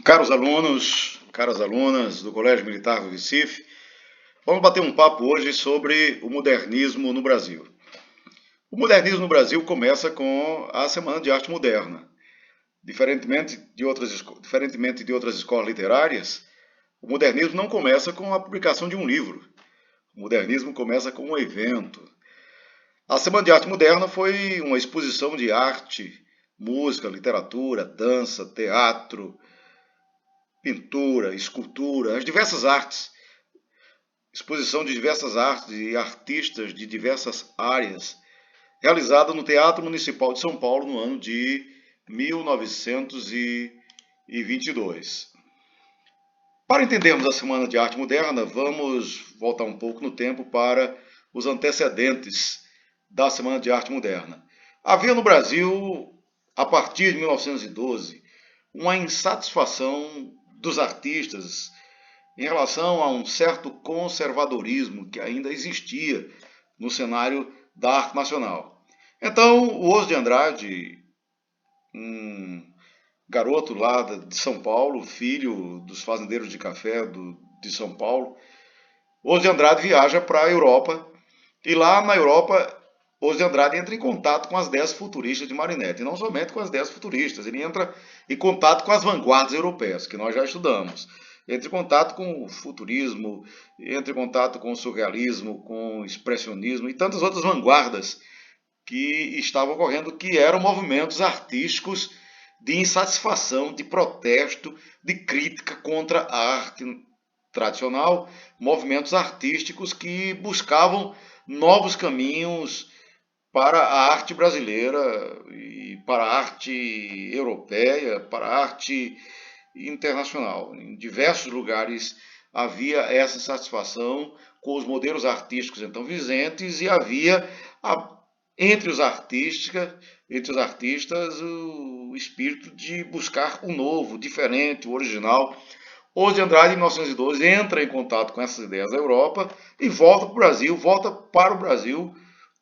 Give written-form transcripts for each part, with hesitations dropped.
Caros alunos, caras alunas do Colégio Militar do Recife, vamos bater um papo hoje sobre o modernismo no Brasil. O modernismo no Brasil começa com a Semana de Arte Moderna. Diferentemente de outras escolas literárias, o modernismo não começa com a publicação de um livro. O modernismo começa com um evento. A Semana de Arte Moderna foi uma exposição de arte, música, literatura, dança, teatro, pintura, escultura, as diversas artes, exposição de diversas artes e artistas de diversas áreas, realizada no Teatro Municipal de São Paulo no ano de 1922. Para entendermos a Semana de Arte Moderna, vamos voltar um pouco no tempo para os antecedentes da Semana de Arte Moderna. Havia no Brasil, a partir de 1912, uma insatisfação dos artistas em relação a um certo conservadorismo que ainda existia no cenário da arte nacional. Então, o Oswald de Andrade, um garoto lá de São Paulo, filho dos fazendeiros de café de São Paulo, Oswald de Andrade viaja para a Europa e lá na Europa Oswald de Andrade entra em contato com as ideias futuristas de Marinetti, e não somente com as ideias futuristas, ele entra em contato com as vanguardas europeias, que nós já estudamos. Entra em contato com o futurismo, entra em contato com o surrealismo, com o expressionismo e tantas outras vanguardas que estavam ocorrendo, que eram movimentos artísticos de insatisfação, de protesto, de crítica contra a arte tradicional, movimentos artísticos que buscavam novos caminhos para a arte brasileira e para a arte europeia, para a arte internacional. Em diversos lugares havia essa satisfação com os modelos artísticos então vigentes e havia entre os artistas o espírito de buscar o novo, o diferente, o original. Oswald de Andrade, em 1912, entra em contato com essas ideias da Europa e volta para o Brasil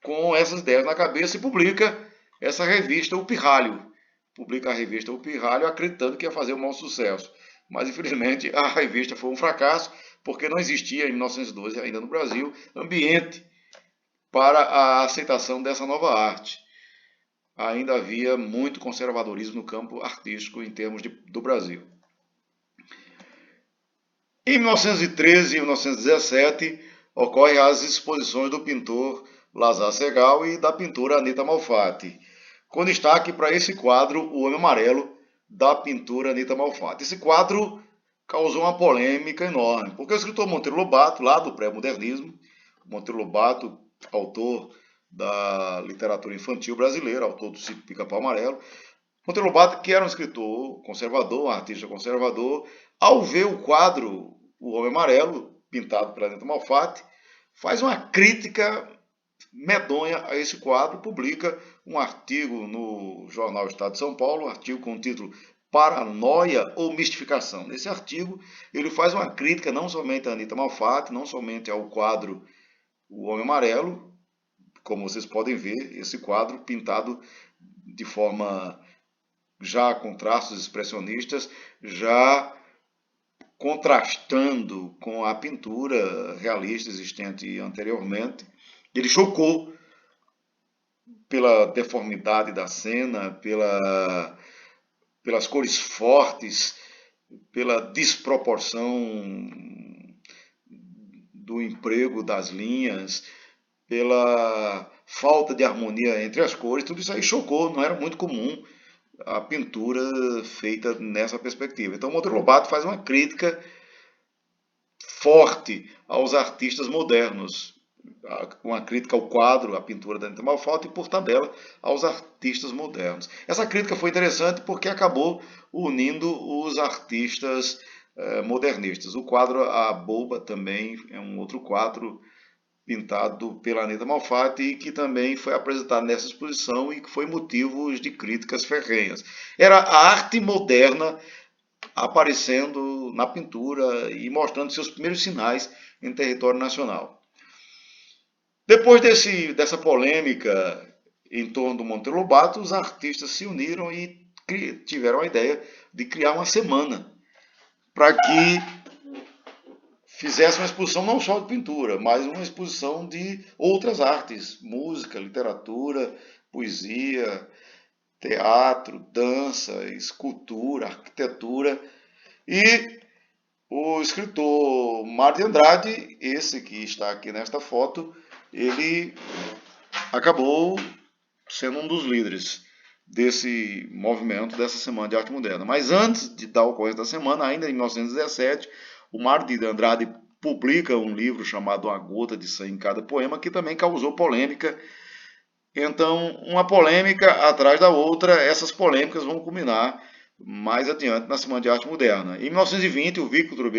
com essas ideias na cabeça e publica essa revista, O Pirralho. Publica a revista O Pirralho acreditando que ia fazer um mau sucesso. Mas, infelizmente, a revista foi um fracasso, porque não existia, em 1912, ainda no Brasil, ambiente para a aceitação dessa nova arte. Ainda havia muito conservadorismo no campo artístico em termos do Brasil. Em 1913 e 1917, ocorrem as exposições do pintor Lazar Segal e da pintora Anita Malfatti, com destaque para esse quadro, O Homem Amarelo, da pintora Anita Malfatti. Esse quadro causou uma polêmica enorme, porque o escritor Monteiro Lobato, lá do pré-modernismo, Monteiro Lobato, autor da literatura infantil brasileira, autor do Sítio Pica-Pau Amarelo, Monteiro Lobato, que era um escritor conservador, um artista conservador, ao ver o quadro O Homem Amarelo, pintado pela Anita Malfatti, faz uma crítica medonha a esse quadro, publica um artigo no jornal Estado de São Paulo, um artigo com o título Paranoia ou Mistificação. Nesse artigo, ele faz uma crítica não somente à Anita Malfatti, não somente ao quadro O Homem Amarelo, como vocês podem ver, esse quadro pintado de forma já com traços expressionistas, já contrastando com a pintura realista existente anteriormente. Ele chocou pela deformidade da cena, pelas cores fortes, pela desproporção do emprego das linhas, pela falta de harmonia entre as cores. Tudo isso aí chocou, não era muito comum a pintura feita nessa perspectiva. Então, Monteiro Lobato faz uma crítica forte aos artistas modernos, uma crítica ao quadro, à pintura da Anita Malfatti e, por tabela, aos artistas modernos. Essa crítica foi interessante porque acabou unindo os artistas modernistas. O quadro A Boba também é um outro quadro pintado pela Anita Malfatti e que também foi apresentado nessa exposição e que foi motivo de críticas ferrenhas. Era a arte moderna aparecendo na pintura e mostrando seus primeiros sinais em território nacional. Depois dessa polêmica em torno do Monteiro Lobato, os artistas se uniram e tiveram a ideia de criar uma semana para que fizesse uma exposição não só de pintura, mas uma exposição de outras artes, música, literatura, poesia, teatro, dança, escultura, arquitetura. E o escritor Mário de Andrade, esse que está aqui nesta foto, ele acabou sendo um dos líderes desse movimento, dessa Semana de Arte Moderna. Mas antes da ocorrência da semana, ainda em 1917, o Mário de Andrade publica um livro chamado Uma Gota de Sangue em Cada Poema, que também causou polêmica. Então, uma polêmica atrás da outra, essas polêmicas vão culminar mais adiante na Semana de Arte Moderna. Em 1920, o Victor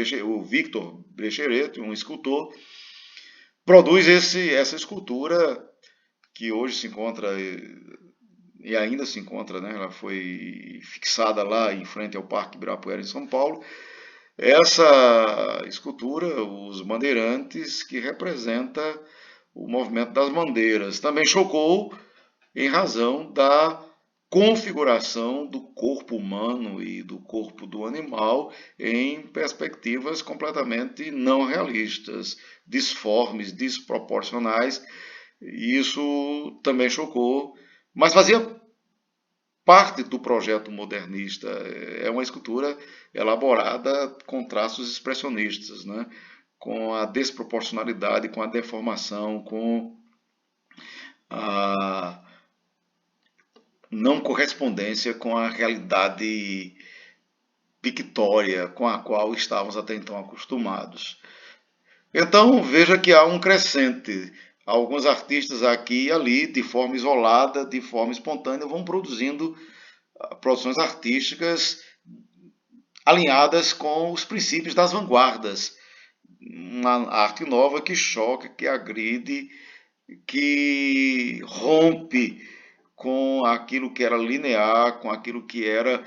Brecheret, um escultor, produz essa escultura que hoje se encontra e ainda se encontra, né? Ela foi fixada lá em frente ao Parque Ibirapuera, em São Paulo. Essa escultura, os bandeirantes, que representa o movimento das bandeiras, também chocou em razão da configuração do corpo humano e do corpo do animal em perspectivas completamente não realistas, disformes, desproporcionais. E isso também chocou, mas fazia parte do projeto modernista. É uma escultura elaborada com traços expressionistas, né? Com a desproporcionalidade, com a deformação, com a não correspondência com a realidade pictória com a qual estávamos até então acostumados. Então veja que há um crescente. Alguns artistas aqui e ali, de forma isolada, de forma espontânea, vão produzindo produções artísticas alinhadas com os princípios das vanguardas. Uma arte nova que choca, que agride, que rompe com aquilo que era linear, com aquilo que era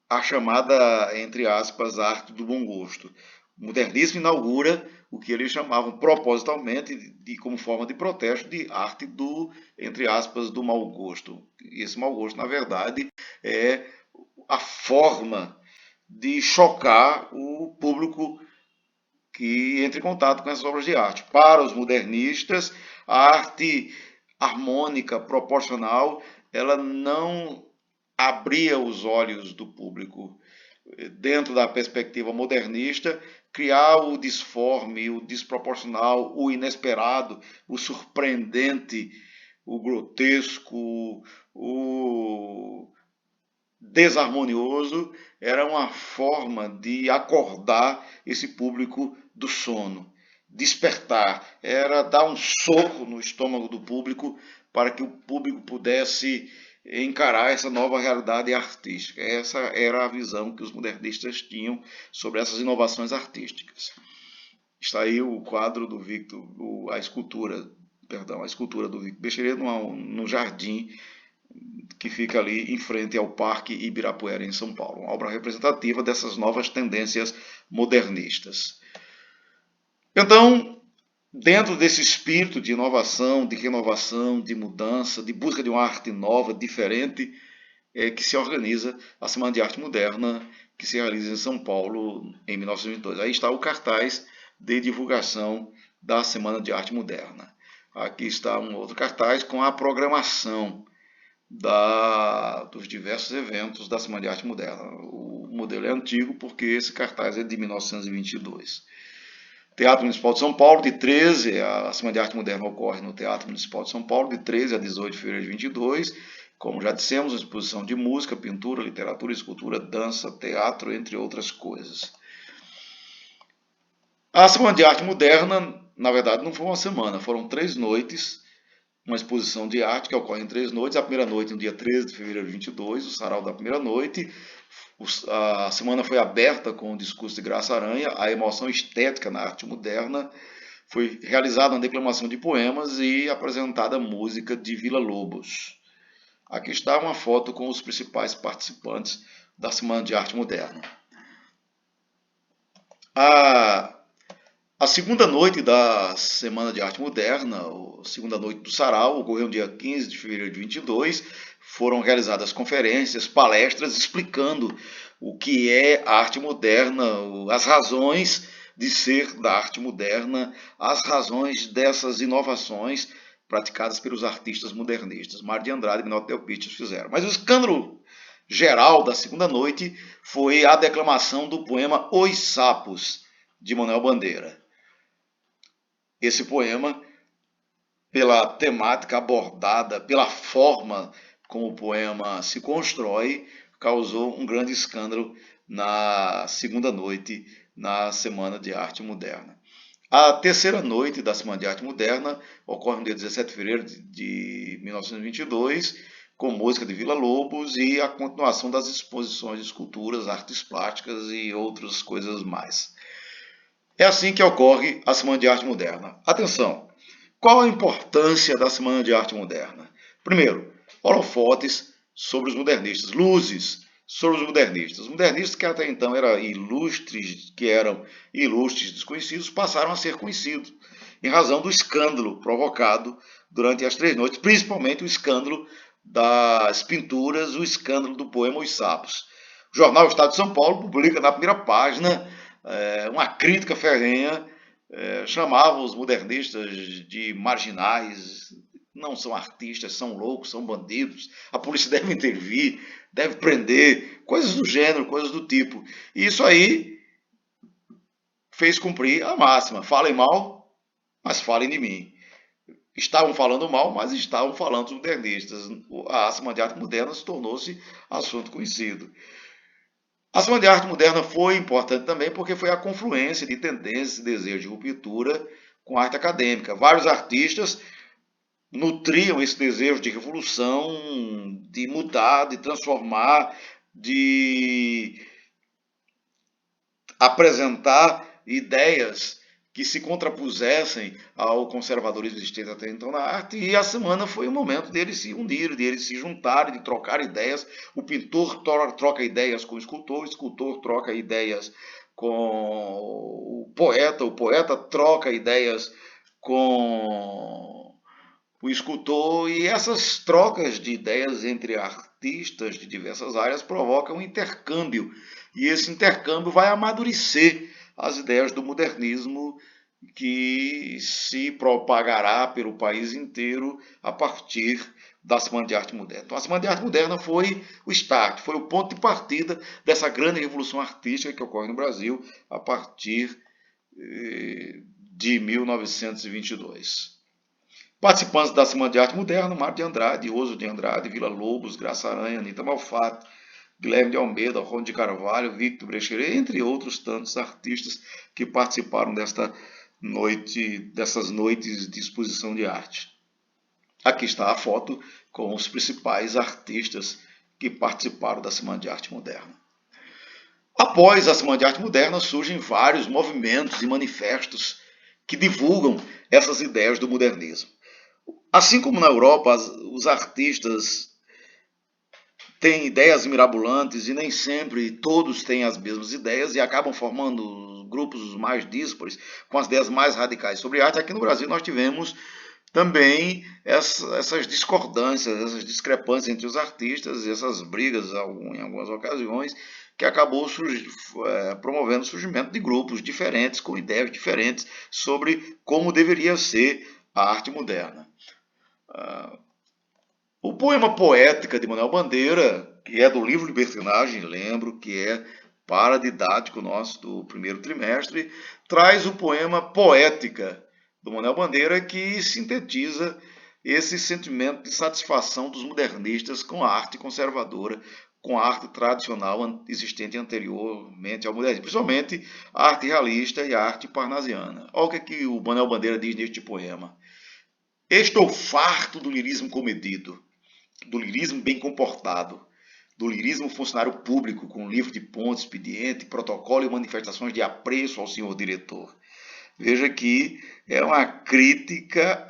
a chamada, entre aspas, arte do bom gosto. O modernismo inaugura o que eles chamavam propositalmente, de como forma de protesto, de arte do, entre aspas, do mau gosto. E esse mau gosto, na verdade, é a forma de chocar o público que entra em contato com essas obras de arte. Para os modernistas, a arte harmônica, proporcional, ela não abria os olhos do público. Dentro da perspectiva modernista, criar o disforme, o desproporcional, o inesperado, o surpreendente, o grotesco, o desarmonioso, era uma forma de acordar esse público do sono, despertar, era dar um soco no estômago do público para que o público pudesse encarar essa nova realidade artística. Essa era a visão que os modernistas tinham sobre essas inovações artísticas. Está aí o quadro do Victor, a escultura do Victor Brecheret no jardim que fica ali em frente ao Parque Ibirapuera, em São Paulo. Uma obra representativa dessas novas tendências modernistas. Então, dentro desse espírito de inovação, de renovação, de mudança, de busca de uma arte nova, diferente, é que se organiza a Semana de Arte Moderna, que se realiza em São Paulo em 1922. Aí está o cartaz de divulgação da Semana de Arte Moderna. Aqui está um outro cartaz com a programação dos diversos eventos da Semana de Arte Moderna. O modelo é antigo porque esse cartaz é de 1922. Teatro Municipal de São Paulo, de 13, a Semana de Arte Moderna ocorre no Teatro Municipal de São Paulo, de 13 a 18 de fevereiro de 22. Como já dissemos, uma exposição de música, pintura, literatura, escultura, dança, teatro, entre outras coisas. A Semana de Arte Moderna, na verdade, não foi uma semana, foram 3 noites, uma exposição de arte que ocorre em 3 noites. A primeira noite, no dia 13 de fevereiro de 22, o sarau da primeira noite. A semana foi aberta com o discurso de Graça Aranha, a emoção estética na arte moderna. Foi realizada uma declamação de poemas e apresentada música de Vila Lobos. Aqui está uma foto com os principais participantes da Semana de Arte Moderna. A segunda noite da Semana de Arte Moderna, a segunda noite do sarau, ocorreu no dia 15 de fevereiro de 22, foram realizadas conferências, palestras explicando o que é a arte moderna, as razões de ser da arte moderna, as razões dessas inovações praticadas pelos artistas modernistas. Mário de Andrade e Minotti Delpitius fizeram. Mas o escândalo geral da segunda noite foi a declamação do poema Os Sapos, de Manuel Bandeira. Esse poema, pela temática abordada, pela forma como o poema se constrói, causou um grande escândalo na segunda noite, na Semana de Arte Moderna. A terceira noite da Semana de Arte Moderna ocorre no dia 17 de fevereiro de 1922, com música de Vila Lobos e a continuação das exposições de esculturas, artes plásticas e outras coisas mais. É assim que ocorre a Semana de Arte Moderna. Atenção! Qual a importância da Semana de Arte Moderna? Primeiro, holofotes sobre os modernistas, luzes sobre os modernistas. Os modernistas que até então eram ilustres desconhecidos, passaram a ser conhecidos, em razão do escândalo provocado durante as 3 noites, principalmente o escândalo das pinturas, o escândalo do poema Os Sapos. O jornal Estado de São Paulo publica na primeira página uma crítica ferrenha, chamava os modernistas de marginais, não são artistas, são loucos, são bandidos, a polícia deve intervir, deve prender, coisas do gênero, coisas do tipo. E isso aí fez cumprir a máxima: falem mal, mas falem de mim. Estavam falando mal, mas estavam falando dos modernistas. A Semana de Arte Moderna se tornou-se assunto conhecido. A Semana de Arte Moderna foi importante também porque foi a confluência de tendências e desejos de ruptura com a arte acadêmica. Vários artistas nutriam esse desejo de revolução, de mudar, de transformar, de apresentar ideias que se contrapusessem ao conservadorismo existente até então na arte, e a semana foi o momento deles se unirem, deles se juntarem, de trocar ideias. O pintor troca ideias com o escultor troca ideias com o poeta troca ideias com o escultor, e essas trocas de ideias entre artistas de diversas áreas provocam um intercâmbio, e esse intercâmbio vai amadurecer as ideias do modernismo, que se propagará pelo país inteiro a partir da Semana de Arte Moderna. Então, a Semana de Arte Moderna foi o start, foi o ponto de partida dessa grande revolução artística que ocorre no Brasil a partir de 1922. Participantes da Semana de Arte Moderna: Mário de Andrade, Oso de Andrade, Vila Lobos, Graça Aranha, Anita Malfatti, Guilherme de Almeida, Ron de Carvalho, Victor Brecheret, entre outros tantos artistas que participaram dessas noites de exposição de arte. Aqui está a foto com os principais artistas que participaram da Semana de Arte Moderna. Após a Semana de Arte Moderna, surgem vários movimentos e manifestos que divulgam essas ideias do modernismo. Assim como na Europa, os artistas têm ideias mirabolantes e nem sempre todos têm as mesmas ideias e acabam formando grupos mais díspares com as ideias mais radicais sobre arte. Aqui no Brasil nós tivemos também essas discordâncias, essas discrepâncias entre os artistas, essas brigas em algumas ocasiões, que acabou promovendo o surgimento de grupos diferentes, com ideias diferentes sobre como deveria ser a arte moderna. O poema Poética, de Manuel Bandeira, que é do livro Libertinagem, lembro que é paradidático nosso do primeiro trimestre, traz o poema Poética, do Manuel Bandeira, que sintetiza esse sentimento de satisfação dos modernistas com a arte conservadora, com a arte tradicional existente anteriormente ao modernismo, principalmente a arte realista e a arte parnasiana. Olha o que o Manuel Bandeira diz neste poema: estou farto do lirismo comedido, do lirismo bem comportado, do lirismo funcionário público com livro de pontos, expediente, protocolo e manifestações de apreço ao senhor diretor. Veja que é uma crítica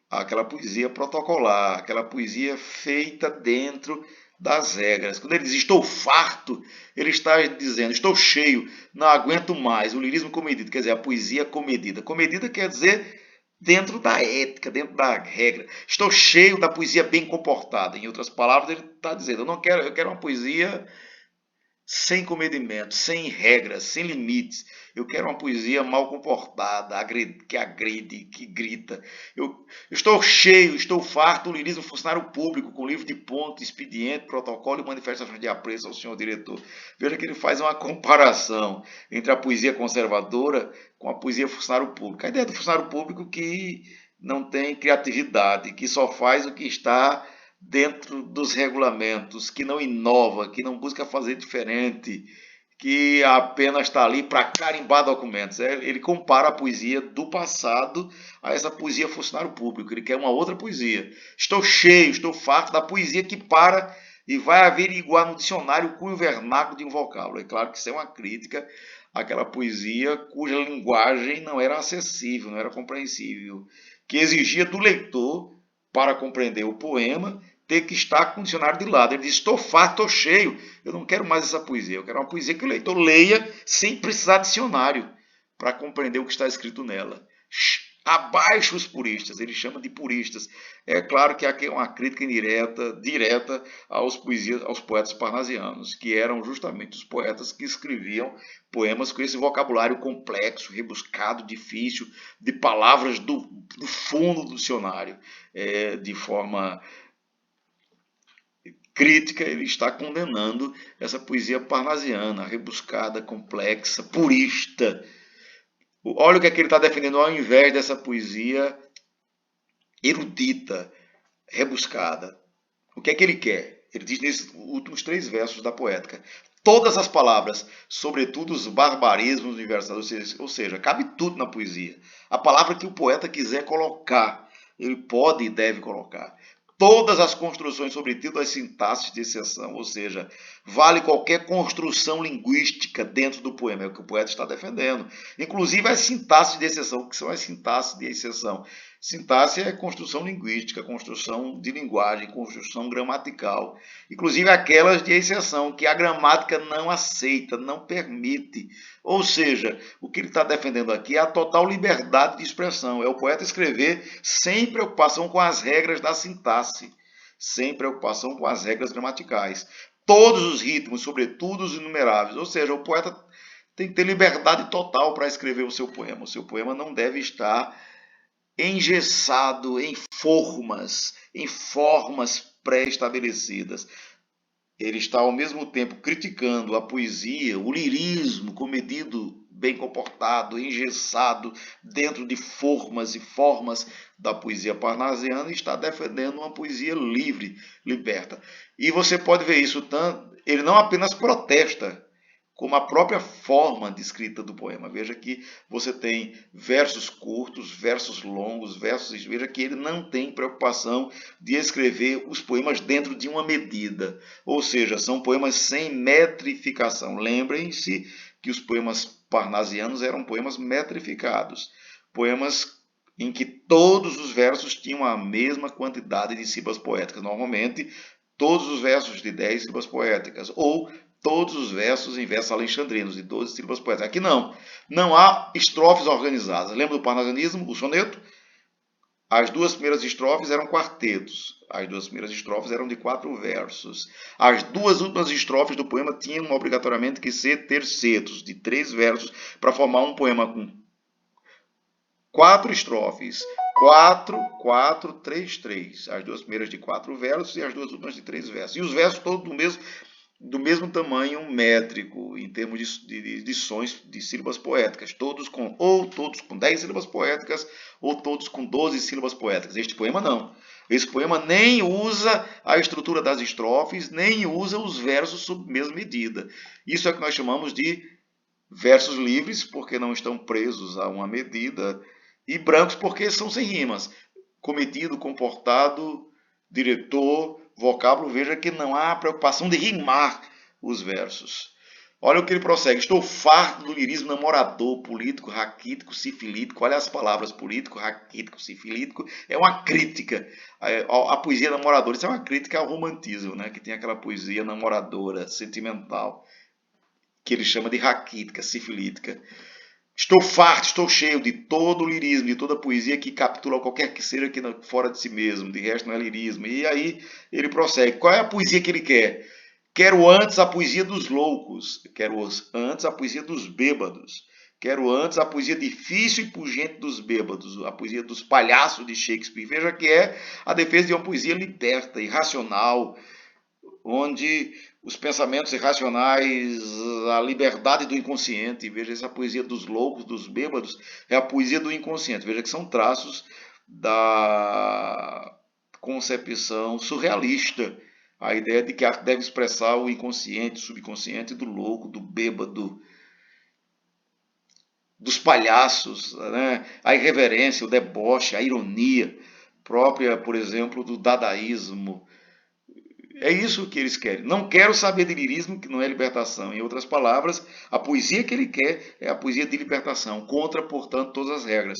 àquela poesia protocolar, aquela poesia feita dentro das regras. Quando ele diz estou farto, ele está dizendo estou cheio, não aguento mais. O lirismo comedido, quer dizer, a poesia comedida. Comedida quer dizer dentro da ética, dentro da regra. Estou cheio da poesia bem comportada. Em outras palavras, ele está dizendo, eu quero uma poesia sem comedimento, sem regras, sem limites. Eu quero uma poesia mal comportada, que agride, que grita. Eu estou cheio, estou farto do lirismo funcionário público, com livro de ponto, expediente, protocolo e manifestações de apreço ao senhor diretor. Veja que ele faz uma comparação entre a poesia conservadora com a poesia funcionário público. A ideia do funcionário público que não tem criatividade, que só faz o que está dentro dos regulamentos, que não inova, que não busca fazer diferente, que apenas está ali para carimbar documentos. Ele compara a poesia do passado a essa poesia funcionário público. Ele quer uma outra poesia. Estou cheio, estou farto da poesia que para e vai averiguar no dicionário o cunho vernáculo de um vocábulo. É claro que isso é uma crítica àquela poesia cuja linguagem não era acessível, não era compreensível, que exigia do leitor, para compreender o poema, ter que estar com o dicionário de lado. Ele diz, estou farto, estou cheio, eu não quero mais essa poesia, eu quero uma poesia que o leitor leia sem precisar de dicionário para compreender o que está escrito nela. Abaixo os puristas, ele chama de puristas. É claro que aqui é uma crítica direta aos poetas parnasianos, que eram justamente os poetas que escreviam poemas com esse vocabulário complexo, rebuscado, difícil, de palavras do fundo do dicionário, de forma crítica. Ele está condenando essa poesia parnasiana, rebuscada, complexa, purista. Olha o que é que ele está defendendo ao invés dessa poesia erudita, rebuscada. O que é que ele quer? Ele diz nesses últimos 3 versos da poética. Todas as palavras, sobretudo os barbarismos universais, ou seja, cabe tudo na poesia. A palavra que o poeta quiser colocar, ele pode e deve colocar. Todas as construções, sobretudo as sintaxes de exceção, ou seja, vale qualquer construção linguística dentro do poema, é o que o poeta está defendendo. Inclusive as sintaxes de exceção. O que são as sintaxes de exceção? Sintaxe é construção linguística, construção de linguagem, construção gramatical. Inclusive aquelas de exceção, que a gramática não aceita, não permite. Ou seja, o que ele está defendendo aqui é a total liberdade de expressão. É o poeta escrever sem preocupação com as regras da sintaxe, sem preocupação com as regras gramaticais. Todos os ritmos, sobretudo os inumeráveis. Ou seja, o poeta tem que ter liberdade total para escrever o seu poema. O seu poema não deve estar engessado em formas pré-estabelecidas. Ele está ao mesmo tempo criticando a poesia, o lirismo comedido, bem comportado, engessado dentro de formas e formas da poesia parnasiana, e está defendendo uma poesia livre, liberta. E você pode ver isso tanto, ele não apenas protesta, como a própria forma de escrita do poema. Veja que você tem versos curtos, versos longos, veja que ele não tem preocupação de escrever os poemas dentro de uma medida. Ou seja, são poemas sem metrificação. Lembrem-se que os poemas parnasianos eram poemas metrificados. Poemas em que todos os versos tinham a mesma quantidade de sílabas poéticas. Normalmente, todos os versos de 10 sílabas poéticas. Ou todos os versos em versos alexandrinos, de 12 sílabas poéticas. Aqui não. Não há estrofes organizadas. Lembra do parnasianismo, o soneto? As 2 primeiras estrofes eram quartetos. As 2 primeiras estrofes eram de 4 versos. As 2 últimas estrofes do poema tinham obrigatoriamente que ser tercetos, de 3 versos, para formar um poema com 4 estrofes. 4, 4, 3, 3. As 2 primeiras de 4 versos e as 2 últimas de 3 versos. E os versos todos do mesmo tamanho métrico, em termos de sons de sílabas poéticas, todos com 10 sílabas poéticas, ou todos com 12 sílabas poéticas. Este poema não. Esse poema nem usa a estrutura das estrofes, nem usa os versos sob mesma medida. Isso é o que nós chamamos de versos livres, porque não estão presos a uma medida, e brancos, porque são sem rimas. Cometido, comportado, diretor, vocábulo, veja que não há preocupação de rimar os versos. Olha o que ele prossegue. Estou farto do lirismo namorador, político, raquítico, sifilítico. Olha as palavras político, raquítico, sifilítico. É uma crítica à poesia namoradora. Isso é uma crítica ao romantismo, né? Que tem aquela poesia namoradora, sentimental, que ele chama de raquítica, sifilítica. Estou farto, estou cheio de todo o lirismo, de toda a poesia que captura qualquer que seja aqui fora de si mesmo, de resto não é lirismo. E aí ele prossegue. Qual é a poesia que ele quer? Quero antes a poesia dos loucos, quero antes a poesia dos bêbados, quero antes a poesia difícil e pungente dos bêbados, a poesia dos palhaços de Shakespeare. Veja que é a defesa de uma poesia liberta, irracional, onde os pensamentos irracionais, a liberdade do inconsciente, veja essa poesia dos loucos, dos bêbados, é a poesia do inconsciente. Veja que são traços da concepção surrealista, a ideia de que a arte deve expressar o inconsciente, o subconsciente do louco, do bêbado, dos palhaços, né? A irreverência, o deboche, a ironia própria, por exemplo, do dadaísmo. É isso que eles querem. Não quero saber de lirismo, que não é libertação. Em outras palavras, a poesia que ele quer é a poesia de libertação, contra, portanto, todas as regras.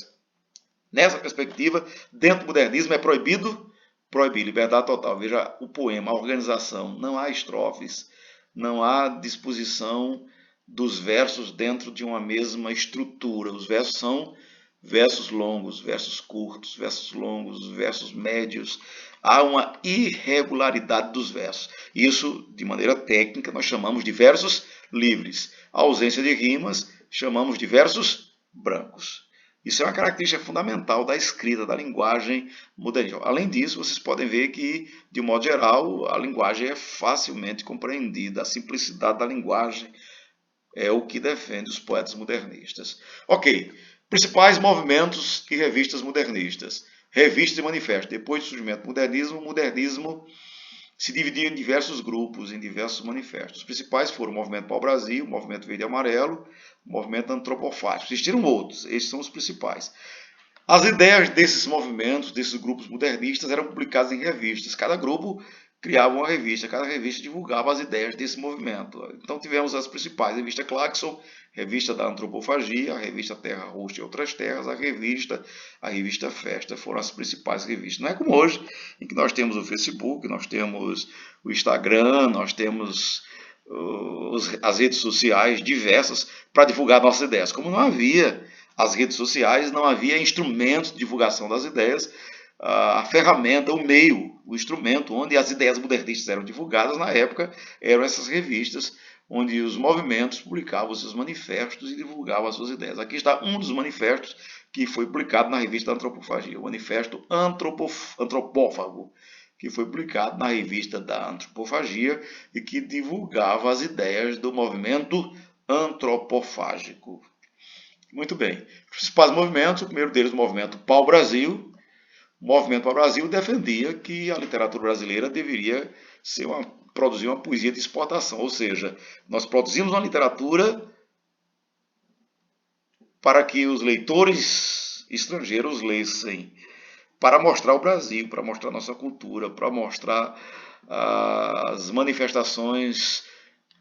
Nessa perspectiva, dentro do modernismo é proibido proibir, liberdade total. Veja o poema, a organização. Não há estrofes, não há disposição dos versos dentro de uma mesma estrutura. Os versos são versos longos, versos curtos, versos longos, versos médios. Há uma irregularidade dos versos. Isso, de maneira técnica, nós chamamos de versos livres. A ausência de rimas, chamamos de versos brancos. Isso é uma característica fundamental da escrita, da linguagem modernista. Além disso, vocês podem ver que, de um modo geral, a linguagem é facilmente compreendida. A simplicidade da linguagem é o que defende os poetas modernistas. Ok, principais movimentos e revistas modernistas. Revistas e manifestos. Depois do surgimento do modernismo, o modernismo se dividiu em diversos grupos, em diversos manifestos. Os principais foram o Movimento Pau-Brasil, o Movimento Verde e Amarelo, o Movimento Antropofágico. Existiram outros, esses são os principais. As ideias desses movimentos, desses grupos modernistas, eram publicadas em revistas. Cada grupo criava uma revista, cada revista divulgava as ideias desse movimento. Então tivemos as principais, a revista Claxon, revista da Antropofagia, a revista Terra Roxa e Outras Terras, a revista Festa, foram as principais revistas. Não é como hoje, em que nós temos o Facebook, nós temos o Instagram, nós temos as redes sociais diversas para divulgar nossas ideias. Como não havia as redes sociais, não havia instrumentos de divulgação das ideias, a ferramenta, o meio, o instrumento onde as ideias modernistas eram divulgadas na época eram essas revistas, onde os movimentos publicavam seus manifestos e divulgavam as suas ideias. Aqui está um dos manifestos que foi publicado na revista Antropofagia, o Manifesto Antropófago, que foi publicado na revista da Antropofagia e que divulgava as ideias do movimento antropofágico. Muito bem. Os principais movimentos, o primeiro deles, o movimento Pau-Brasil. O movimento Pau-Brasil defendia que a literatura brasileira deveria produzir uma poesia de exportação, ou seja, nós produzimos uma literatura para que os leitores estrangeiros lessem, para mostrar o Brasil, para mostrar nossa cultura, para mostrar as manifestações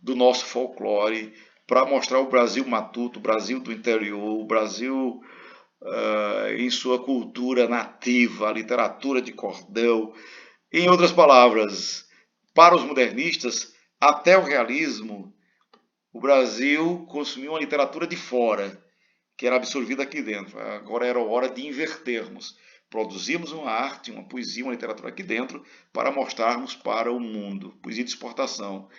do nosso folclore, para mostrar o Brasil matuto, o Brasil do interior, o Brasil em sua cultura nativa, a literatura de cordel. Em outras palavras, para os modernistas, até o realismo, o Brasil consumiu uma literatura de fora, que era absorvida aqui dentro. Agora era hora de invertermos. Produzimos uma arte, uma poesia, uma literatura aqui dentro para mostrarmos para o mundo. Poesia de exportação.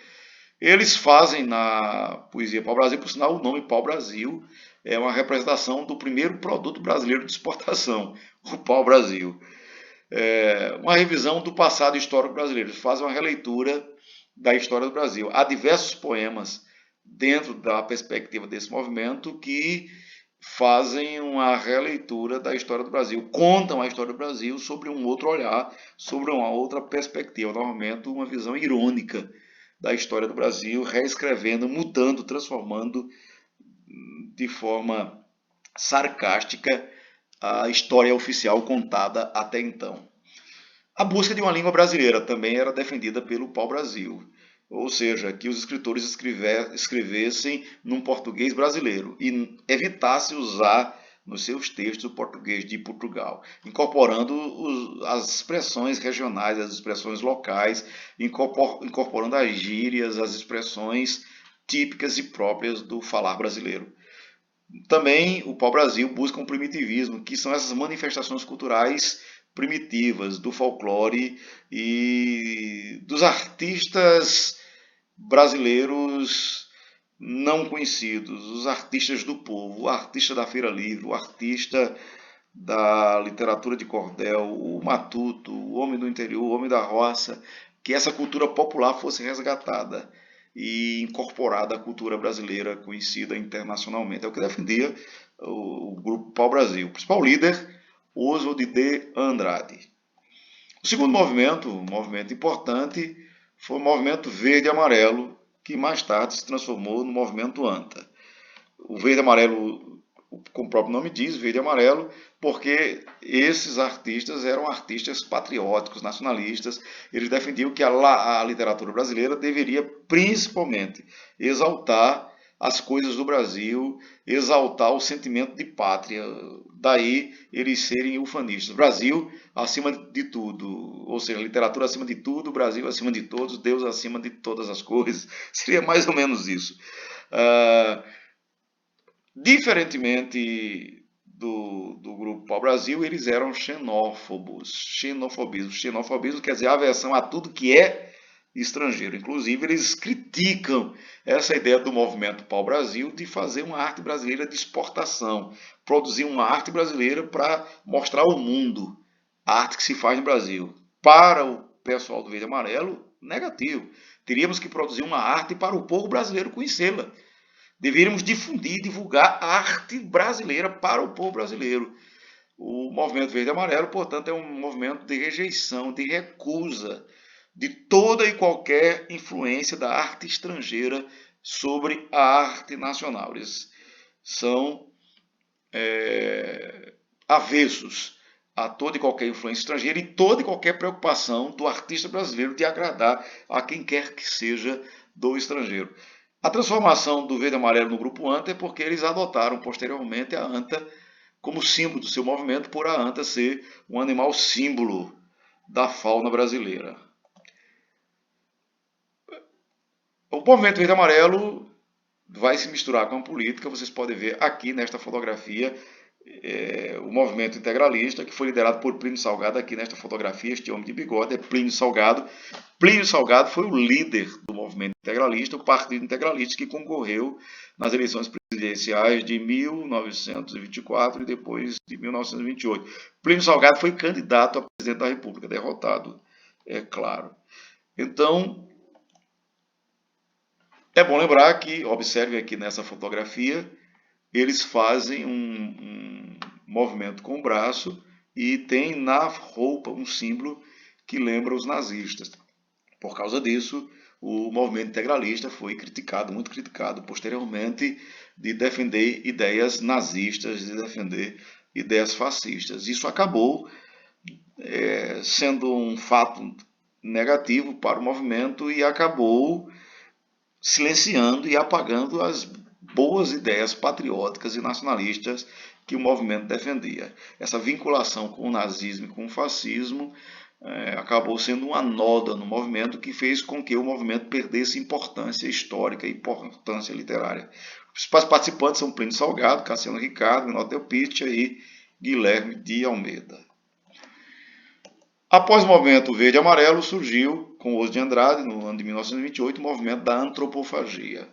Eles fazem na poesia Pau-Brasil, por sinal, o nome Pau-Brasil é uma representação do primeiro produto brasileiro de exportação, o Pau-Brasil. Uma revisão do passado histórico brasileiro. Eles fazem uma releitura da história do Brasil. Há diversos poemas dentro da perspectiva desse movimento que fazem uma releitura da história do Brasil, contam a história do Brasil sobre um outro olhar, sobre uma outra perspectiva, normalmente uma visão irônica da história do Brasil, reescrevendo, mudando, transformando de forma sarcástica a história oficial contada até então. A busca de uma língua brasileira também era defendida pelo Pau-Brasil, ou seja, que os escritores escrevessem num português brasileiro e evitasse usar nos seus textos o português de Portugal, incorporando as expressões regionais, as expressões locais, incorporando as gírias, as expressões típicas e próprias do falar brasileiro. Também o pau-brasil busca um primitivismo, que são essas manifestações culturais primitivas do folclore e dos artistas brasileiros não conhecidos, os artistas do povo, o artista da Feira Livre, o artista da literatura de cordel, o matuto, o homem do interior, o homem da roça, que essa cultura popular fosse resgatada e incorporada à cultura brasileira conhecida internacionalmente. É o que defendia o grupo Pau-Brasil. O principal líder, Oswald de Andrade. O segundo movimento, um movimento importante, foi o movimento verde e amarelo, que mais tarde se transformou no movimento ANTA. O verde e amarelo, como o próprio nome diz, verde e amarelo, porque esses artistas eram artistas patrióticos, nacionalistas. Eles defendiam que a literatura brasileira deveria principalmente exaltar as coisas do Brasil, exaltar o sentimento de pátria. Daí eles serem ufanistas. Brasil acima de tudo, ou seja, literatura acima de tudo, Brasil acima de todos, Deus acima de todas as coisas. Seria mais ou menos isso. Diferentemente do grupo Pau-Brasil, eles eram xenófobos. Xenofobismo quer dizer aversão a tudo que é estrangeiro. Inclusive, eles criticam essa ideia do movimento Pau-Brasil de fazer uma arte brasileira de exportação, produzir uma arte brasileira para mostrar ao mundo a arte que se faz no Brasil. Para o pessoal do Verde e Amarelo, negativo. Teríamos que produzir uma arte para o povo brasileiro conhecê-la. Deveríamos difundir, divulgar a arte brasileira para o povo brasileiro. O movimento verde e amarelo, portanto, é um movimento de rejeição, de recusa de toda e qualquer influência da arte estrangeira sobre a arte nacional. Eles são avessos a toda e qualquer influência estrangeira e toda e qualquer preocupação do artista brasileiro de agradar a quem quer que seja do estrangeiro. A transformação do verde e amarelo no grupo ANTA é porque eles adotaram posteriormente a anta como símbolo do seu movimento, por a anta ser um animal símbolo da fauna brasileira. O movimento verde e amarelo vai se misturar com a política. Vocês podem ver aqui nesta fotografia o movimento integralista, que foi liderado por Plínio Salgado. Aqui nesta fotografia, este homem de bigode é Plínio Salgado. Plínio Salgado foi o líder do movimento integralista, o Partido Integralista, que concorreu nas eleições presidenciais de 1924 e depois de 1928. Plínio Salgado foi candidato a presidente da República, derrotado, é claro. Então, é bom lembrar que, observe aqui nessa fotografia, eles fazem um movimento com o braço e tem na roupa um símbolo que lembra os nazistas. Por causa disso, o movimento integralista foi criticado, muito criticado posteriormente, de defender ideias nazistas, de defender ideias fascistas. Isso acabou sendo um fato negativo para o movimento e acabou silenciando e apagando as boas ideias patrióticas e nacionalistas que o movimento defendia. Essa vinculação com o nazismo e com o fascismo acabou sendo uma noda no movimento que fez com que o movimento perdesse importância histórica e importância literária. Os principais participantes são Plínio Salgado, Cassiano Ricardo, Menotti Pitia e Guilherme de Almeida. Após o movimento verde e amarelo, surgiu, com Oswald de Andrade, no ano de 1928, o movimento da antropofagia,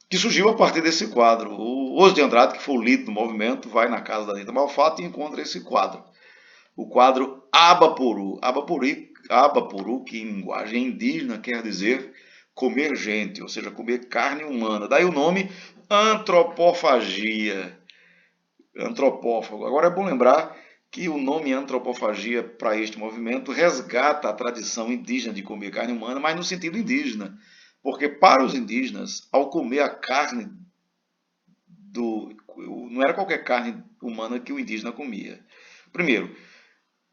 que surgiu a partir desse quadro. O Oswald de Andrade, que foi o líder do movimento, vai na casa da Anita Malfatti e encontra esse quadro. O quadro Abapuru. Abapuru, que em linguagem indígena quer dizer comer gente, ou seja, comer carne humana. Daí o nome antropofagia. Antropófago. Agora é bom lembrar que o nome antropofagia para este movimento resgata a tradição indígena de comer carne humana, mas no sentido indígena. Porque para os indígenas, ao comer a carne não era qualquer carne humana que o indígena comia. Primeiro,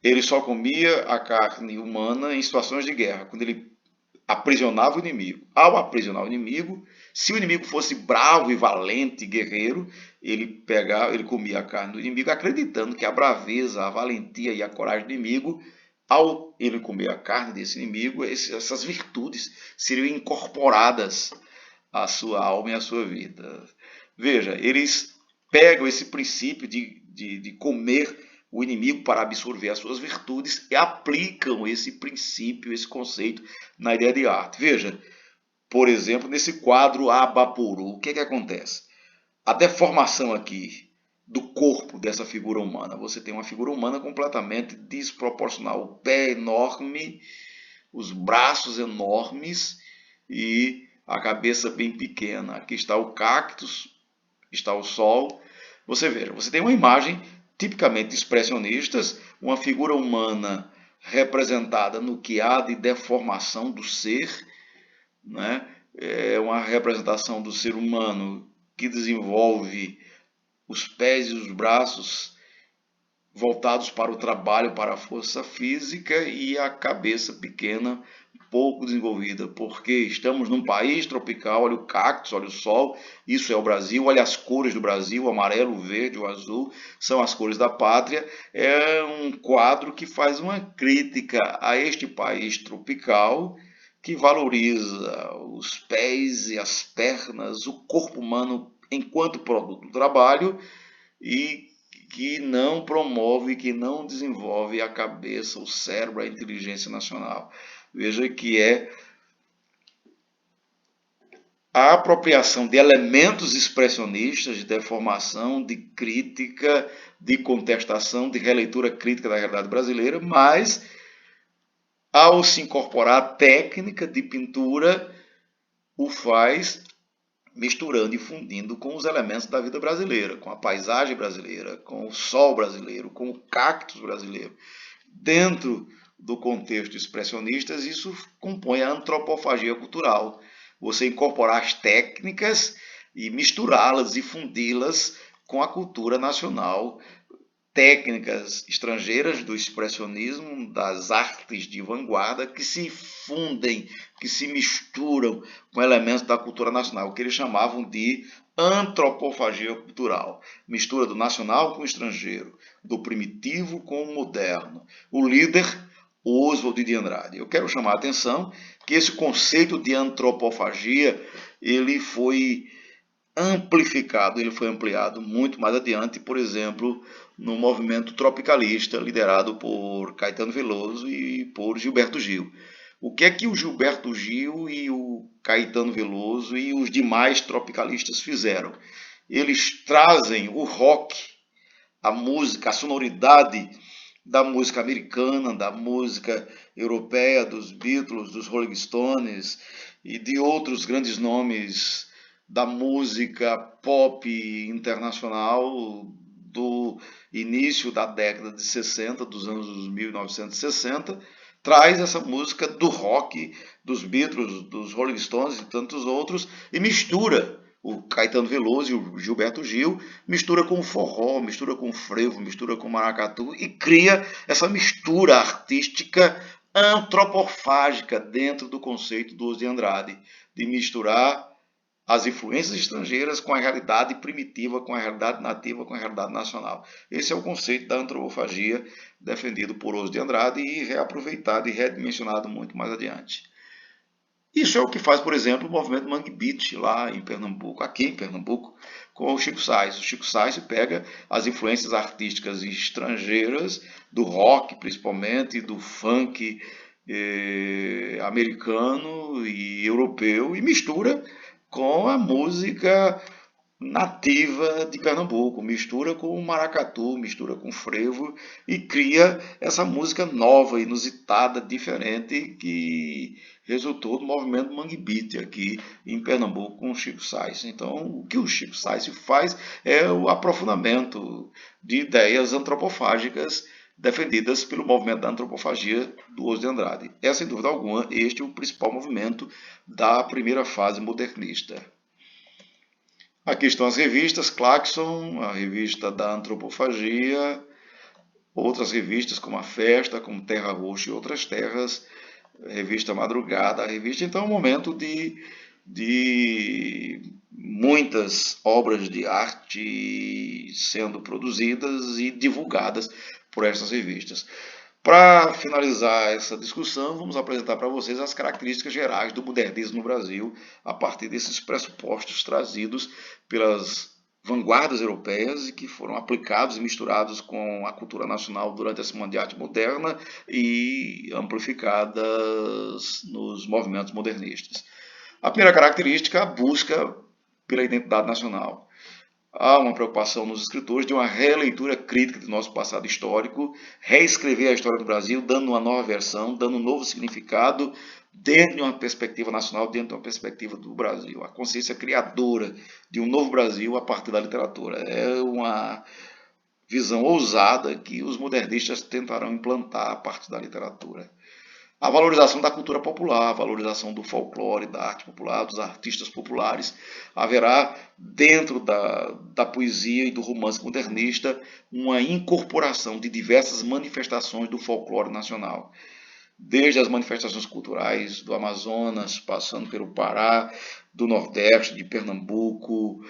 ele só comia a carne humana em situações de guerra, quando ele aprisionava o inimigo. Ao aprisionar o inimigo, se o inimigo fosse bravo e valente, guerreiro, ele comia a carne do inimigo, acreditando que a braveza, a valentia e a coragem do inimigo, ao ele comer a carne desse inimigo, essas virtudes seriam incorporadas à sua alma e à sua vida. Veja, eles pegam esse princípio de comer o inimigo para absorver as suas virtudes e aplicam esse princípio, esse conceito na ideia de arte. Veja, por exemplo, nesse quadro Abaporu, o que é que acontece? A deformação aqui do corpo dessa figura humana. Você tem uma figura humana completamente desproporcional. O pé enorme, os braços enormes e a cabeça bem pequena. Aqui está o cactus, está o sol. Você veja, você tem uma imagem tipicamente expressionistas, uma figura humana representada no que há de deformação do ser, né? É uma representação do ser humano que desenvolve os pés e os braços voltados para o trabalho, para a força física, e a cabeça pequena, pouco desenvolvida, porque estamos num país tropical. Olha o cactus, olha o sol, isso é o Brasil. Olha as cores do Brasil, o amarelo, o verde, o azul, são as cores da pátria. É um quadro que faz uma crítica a este país tropical, que valoriza os pés e as pernas, o corpo humano enquanto produto do trabalho, e que não promove, que não desenvolve a cabeça, o cérebro, a inteligência nacional. Veja que é a apropriação de elementos expressionistas, de deformação, de crítica, de contestação, de releitura crítica da realidade brasileira, mas ao se incorporar a técnica de pintura, o faz misturando e fundindo com os elementos da vida brasileira, com a paisagem brasileira, com o sol brasileiro, com o cactus brasileiro. Dentro do contexto expressionista, isso compõe a antropofagia cultural. Você incorporar as técnicas e misturá-las e fundi-las com a cultura nacional, técnicas estrangeiras do expressionismo, das artes de vanguarda, que se fundem, que se misturam com elementos da cultura nacional, o que eles chamavam de antropofagia cultural. Mistura do nacional com o estrangeiro, do primitivo com o moderno. O líder, Oswald de Andrade. Eu quero chamar a atenção que esse conceito de antropofagia, ele foi amplificado, ele foi ampliado muito mais adiante, por exemplo, no movimento tropicalista liderado por Caetano Veloso e por Gilberto Gil. O que é que o Gilberto Gil e o Caetano Veloso e os demais tropicalistas fizeram? Eles trazem o rock, a música, a sonoridade da música americana, da música europeia, dos Beatles, dos Rolling Stones e de outros grandes nomes da música pop internacional do início da década de 60, dos anos 1960, traz essa música do rock, dos Beatles, dos Rolling Stones e tantos outros, e mistura o Caetano Veloso e o Gilberto Gil, mistura com o forró, mistura com o frevo, mistura com o maracatu, e cria essa mistura artística antropofágica dentro do conceito do Oswald de Andrade, de misturar as influências estrangeiras com a realidade primitiva, com a realidade nativa, com a realidade nacional. Esse é o conceito da antropofagia defendido por Oswald de Andrade e reaproveitado e redimensionado muito mais adiante. Isso é o que faz, por exemplo, o movimento Mangue Beat lá em Pernambuco, aqui em Pernambuco, com o Chico Sainz. O Chico Sainz pega as influências artísticas estrangeiras, do rock principalmente, do funk americano e europeu, e mistura com a música nativa de Pernambuco, mistura com o maracatu, mistura com o frevo e cria essa música nova, inusitada, diferente, que resultou do movimento Mangue Beat aqui em Pernambuco com o Chico Sainz. Então, o que o Chico Sainz faz é o aprofundamento de ideias antropofágicas defendidas pelo movimento da antropofagia do Oswald de Andrade. É, sem dúvida alguma, este é o principal movimento da primeira fase modernista. Aqui estão as revistas, Claxon, a revista da antropofagia, outras revistas como a Festa, como Terra Roxa e Outras Terras, revista Madrugada, a revista. Então é um momento de muitas obras de arte sendo produzidas e divulgadas por essas revistas. Para finalizar essa discussão, vamos apresentar para vocês as características gerais do modernismo no Brasil, a partir desses pressupostos trazidos pelas vanguardas europeias e que foram aplicados e misturados com a cultura nacional durante a Semana de Arte Moderna e amplificadas nos movimentos modernistas. A primeira característica, a busca pela identidade nacional. Há uma preocupação nos escritores de uma releitura crítica do nosso passado histórico, reescrever a história do Brasil, dando uma nova versão, dando um novo significado, dentro de uma perspectiva nacional, dentro de uma perspectiva do Brasil. A consciência criadora de um novo Brasil a partir da literatura. É uma visão ousada que os modernistas tentarão implantar a partir da literatura. A valorização da cultura popular, a valorização do folclore, da arte popular, dos artistas populares. Haverá, dentro da poesia e do romance modernista, uma incorporação de diversas manifestações do folclore nacional. Desde as manifestações culturais do Amazonas, passando pelo Pará, do Nordeste, de Pernambuco,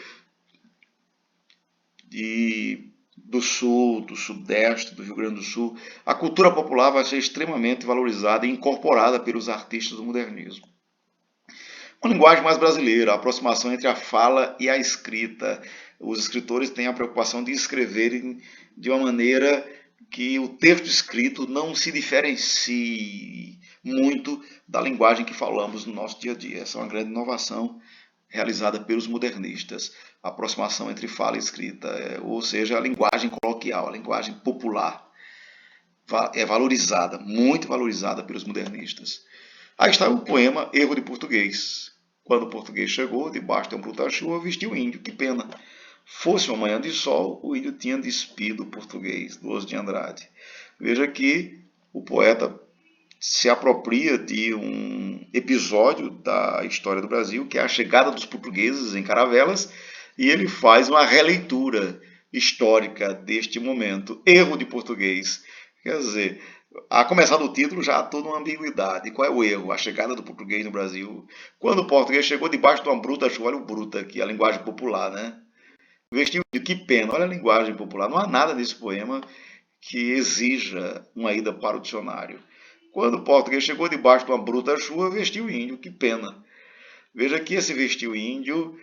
do Sul, do Sudeste, do Rio Grande do Sul, a cultura popular vai ser extremamente valorizada e incorporada pelos artistas do modernismo. Uma linguagem mais brasileira, a aproximação entre a fala e a escrita. Os escritores têm a preocupação de escreverem de uma maneira que o texto escrito não se diferencie muito da linguagem que falamos no nosso dia a dia. Essa é uma grande inovação realizada pelos modernistas, a aproximação entre fala e escrita, ou seja, a linguagem coloquial, a linguagem popular, é valorizada, muito valorizada pelos modernistas. Aí está o poema Erro de Português. Quando o português chegou, debaixo de uma bruta chuva, vestiu o índio, que pena. Fosse uma manhã de sol, o índio tinha despido o português, do Oswald de Andrade. Veja que o poeta se apropria de um episódio da história do Brasil, que é a chegada dos portugueses em caravelas, e ele faz uma releitura histórica deste momento. Erro de português. Quer dizer, a começar do título já há toda uma ambiguidade. Qual é o erro? A chegada do português no Brasil. Quando o português chegou debaixo de uma bruta chuva, olha o bruta aqui, a linguagem popular, né? Vestiu, que pena, olha a linguagem popular. Não há nada nesse poema que exija uma ida para o dicionário. Quando o português chegou debaixo de uma bruta chuva, vestiu índio, que pena. Veja que esse vestiu índio,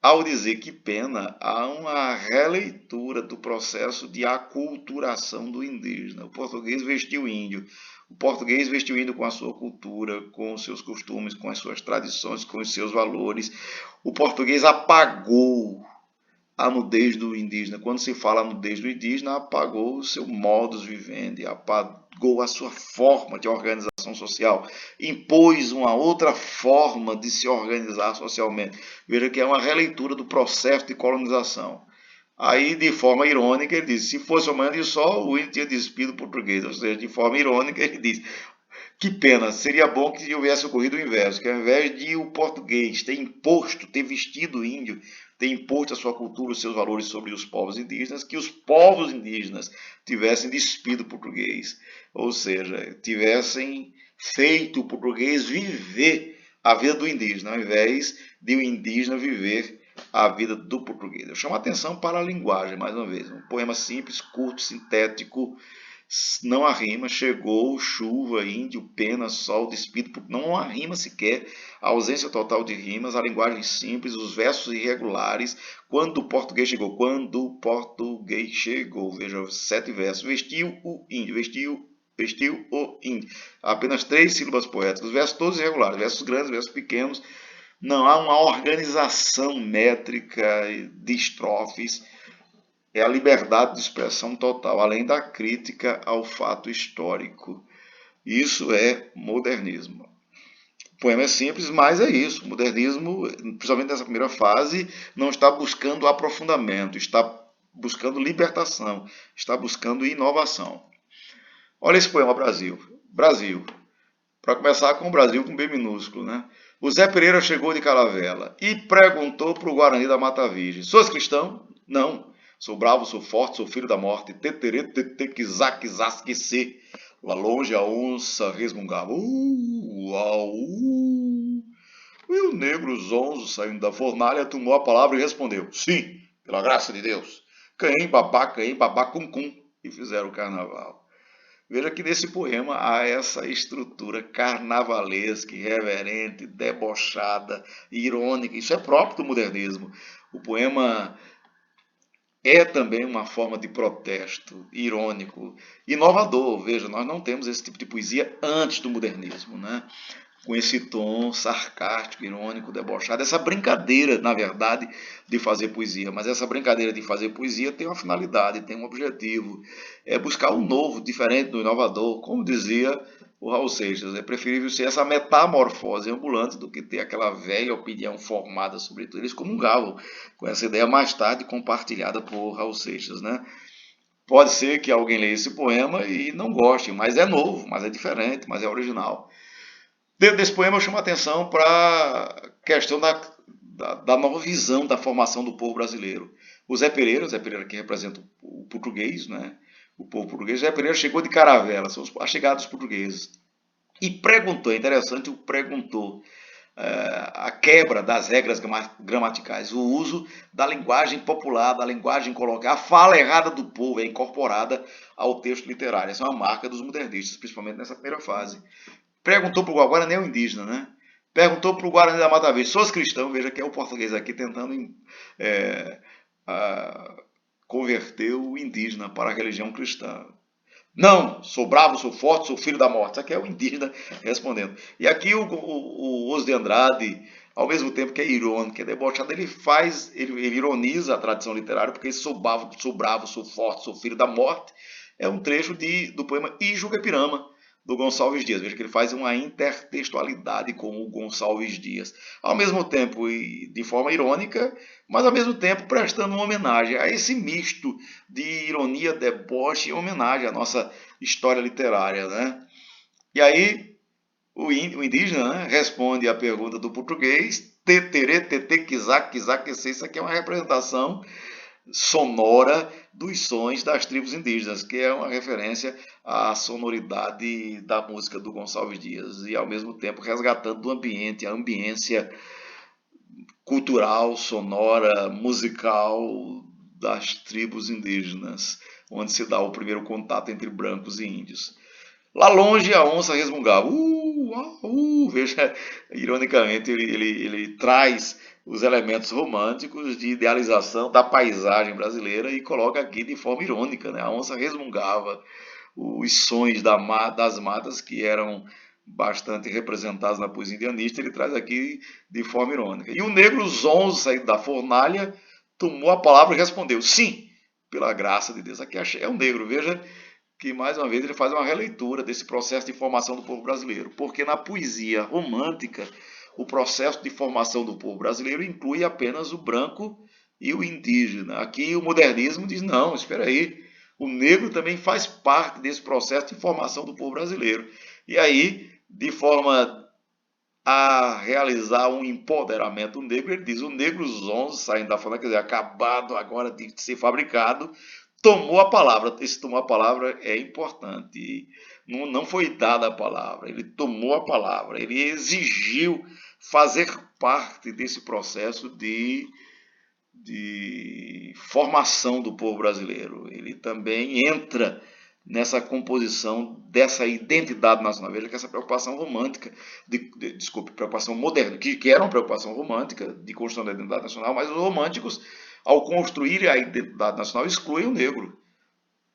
ao dizer que pena, há uma releitura do processo de aculturação do indígena. O português vestiu índio. O português vestiu índio com a sua cultura, com os seus costumes, com as suas tradições, com os seus valores. O português apagou a nudez do indígena. Quando se fala nudez do indígena, apagou o seu modus vivendi, apagou a sua forma de organização social, impôs uma outra forma de se organizar socialmente. Veja que é uma releitura do processo de colonização. Aí, de forma irônica, ele diz, se fosse uma manhã de sol, o índio tinha despido o português. Ou seja, de forma irônica, ele diz, que pena, seria bom que houvesse ocorrido o inverso, que ao invés de o português ter imposto, ter vestido o índio, ter imposto a sua cultura, os seus valores sobre os povos indígenas, que os povos indígenas tivessem despido o português, ou seja, tivessem feito o português viver a vida do indígena, ao invés de o indígena viver a vida do português. Eu chamo a atenção para a linguagem, mais uma vez, um poema simples, curto, sintético, não há rima, chegou, chuva, índio, pena, sol, despido, não há rima sequer, a ausência total de rimas, a linguagem simples, os versos irregulares, quando o português chegou, veja, 7 versos, vestiu o índio, vestiu o índio, apenas 3 sílabas poéticas, os versos todos irregulares, versos grandes, versos pequenos, não há uma organização métrica de estrofes, é a liberdade de expressão total, além da crítica ao fato histórico. Isso é modernismo. O poema é simples, mas é isso. O modernismo, principalmente nessa primeira fase, não está buscando aprofundamento, está buscando libertação, está buscando inovação. Olha esse poema, Brasil. Brasil. Para começar com o Brasil com B minúsculo, né? O Zé Pereira chegou de Caravela e perguntou para o Guarani da Mata Virgem: "Sois cristão?" "Não. Sou bravo, sou forte, sou filho da morte." Teterê, tete, quizac, quisasqueci. Lá longe a onça resmungava. Uau, E o negro zonzo, saindo da fornalha, tomou a palavra e respondeu: "Sim, pela graça de Deus." Caim, babá, cum, cum. E fizeram o carnaval. Veja que nesse poema há essa estrutura carnavalesca, irreverente, debochada, irônica. Isso é próprio do modernismo. O poema é também uma forma de protesto irônico, inovador. Veja, nós não temos esse tipo de poesia antes do modernismo, né? Com esse tom sarcástico, irônico, debochado, essa brincadeira, na verdade, de fazer poesia. Mas essa brincadeira de fazer poesia tem uma finalidade, tem um objetivo. É buscar o novo, diferente do inovador. Como dizia o Raul Seixas, é preferível ser essa metamorfose ambulante do que ter aquela velha opinião formada sobre tudo. Eles comungavam com essa ideia mais tarde compartilhada por Raul Seixas, né? Pode ser que alguém leia esse poema e não goste, mas é novo, mas é diferente, mas é original. Dentro desse poema eu chamo a atenção para a questão da nova visão da formação do povo brasileiro. O Zé Pereira que representa o português, né? O povo português, Zé Pereira chegou de caravela, são a chegada dos portugueses. E perguntou, é interessante, perguntou a quebra das regras gramaticais, o uso da linguagem popular, da linguagem colocada, a fala errada do povo é incorporada ao texto literário. Essa é uma marca dos modernistas, principalmente nessa primeira fase. Perguntou para o Guarani é o indígena, né? Perguntou para o Guarani da Mata Verde, sou cristão, veja que é o português aqui tentando converter o indígena para a religião cristã. Não, sou bravo, sou forte, sou filho da morte. Isso aqui é o indígena respondendo. E aqui o Oso de Andrade, ao mesmo tempo que é irônico, que é debochado, ele ironiza a tradição literária, porque sou bravo, sou forte, sou filho da morte. É um trecho do poema Ijuguepirama, do Gonçalves Dias. Veja que ele faz uma intertextualidade com o Gonçalves Dias. Ao mesmo tempo, e de forma irônica, mas ao mesmo tempo prestando uma homenagem a esse misto de ironia, deboche e homenagem à nossa história literária, né? E aí o indígena, né, responde à pergunta do português, teterê, tete, quizac, quizac, isso aqui é uma representação sonora dos sons das tribos indígenas, que é uma referência à sonoridade da música do Gonçalves Dias e ao mesmo tempo resgatando do ambiente, a ambiência cultural, sonora, musical das tribos indígenas, onde se dá o primeiro contato entre brancos e índios. Lá longe a onça resmungava. Veja, ironicamente, ele traz os elementos românticos de idealização da paisagem brasileira e coloca aqui de forma irônica, né? A onça resmungava, os sons das matas que eram bastante representados na poesia indianista, ele traz aqui de forma irônica. E o negro zonzo, saído da fornalha, tomou a palavra e respondeu, sim, pela graça de Deus. Aqui é um negro, veja que mais uma vez ele faz uma releitura desse processo de formação do povo brasileiro, porque na poesia romântica o processo de formação do povo brasileiro inclui apenas o branco e o indígena. Aqui o modernismo diz, não, espera aí, o negro também faz parte desse processo de formação do povo brasileiro. E aí, de forma a realizar um empoderamento negro, ele diz, o negro zonzo, saindo da forma, quer dizer, acabado agora de ser fabricado, tomou a palavra. Esse tomou a palavra é importante. Não foi dada a palavra, ele tomou a palavra, ele exigiu fazer parte desse processo de formação do povo brasileiro. Ele também entra nessa composição dessa identidade nacional. Veja que essa preocupação romântica, preocupação moderna, que era uma preocupação romântica de construção da identidade nacional, mas os românticos, ao construir a identidade nacional, excluem o negro.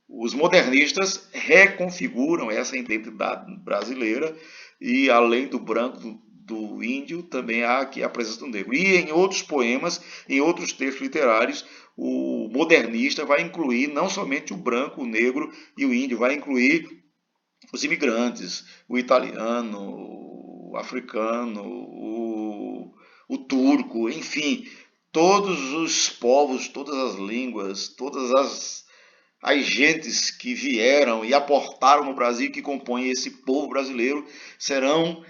Os modernistas reconfiguram essa identidade brasileira e, além do branco, do índio, também há aqui a presença do negro. E em outros poemas, em outros textos literários, o modernista vai incluir não somente o branco, o negro e o índio, vai incluir os imigrantes, o italiano, o africano, o turco, enfim, todos os povos, todas as línguas, todas as gentes que vieram e aportaram no Brasil, que compõem esse povo brasileiro, serão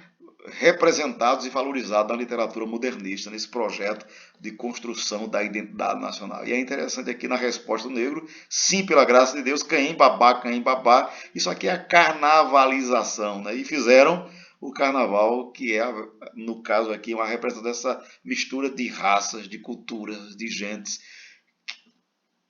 representados e valorizados na literatura modernista, nesse projeto de construção da identidade nacional. E é interessante aqui na resposta do negro, sim, pela graça de Deus, Caim babá, isso aqui é a carnavalização, né? E fizeram o carnaval, que é, no caso aqui, uma representação dessa mistura de raças, de culturas, de gentes.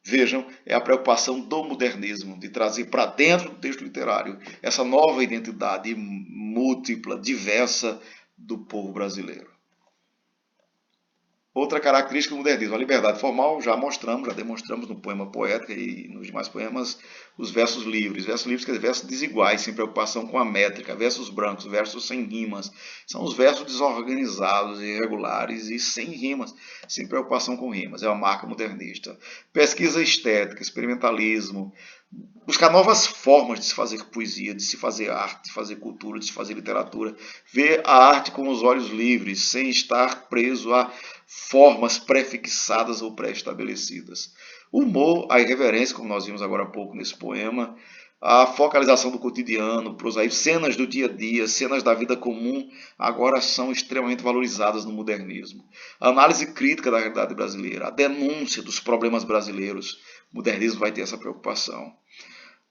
Vejam, é a preocupação do modernismo, de trazer para dentro do texto literário essa nova identidade múltipla, diversa do povo brasileiro. Outra característica do modernismo, a liberdade formal, já demonstramos no poema Poética e nos demais poemas, os versos livres. Versos livres quer dizer versos desiguais, sem preocupação com a métrica. Versos brancos, versos sem rimas. São os versos desorganizados, irregulares e sem rimas, sem preocupação com rimas. É uma marca modernista. Pesquisa estética, experimentalismo, buscar novas formas de se fazer poesia, de se fazer arte, de fazer cultura, de se fazer literatura. Ver a arte com os olhos livres, sem estar preso a formas prefixadas ou pré-estabelecidas. O humor, a irreverência, como nós vimos agora há pouco nesse poema, a focalização do cotidiano, cenas do dia a dia, cenas da vida comum, agora são extremamente valorizadas no modernismo. A análise crítica da realidade brasileira, a denúncia dos problemas brasileiros, o modernismo vai ter essa preocupação.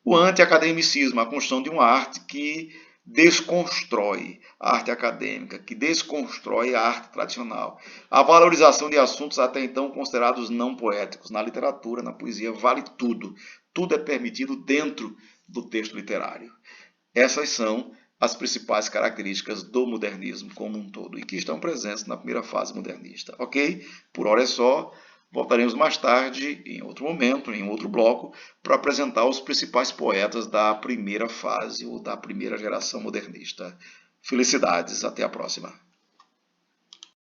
O anti-academicismo, a construção de uma arte que desconstrói a arte acadêmica, que desconstrói a arte tradicional. A valorização de assuntos até então considerados não poéticos. Na literatura, na poesia, vale tudo. Tudo é permitido dentro do texto literário. Essas são as principais características do modernismo como um todo e que estão presentes na primeira fase modernista. Ok? Por hora é só. Voltaremos mais tarde, em outro momento, em outro bloco, para apresentar os principais poetas da primeira fase ou da primeira geração modernista. Felicidades, até a próxima.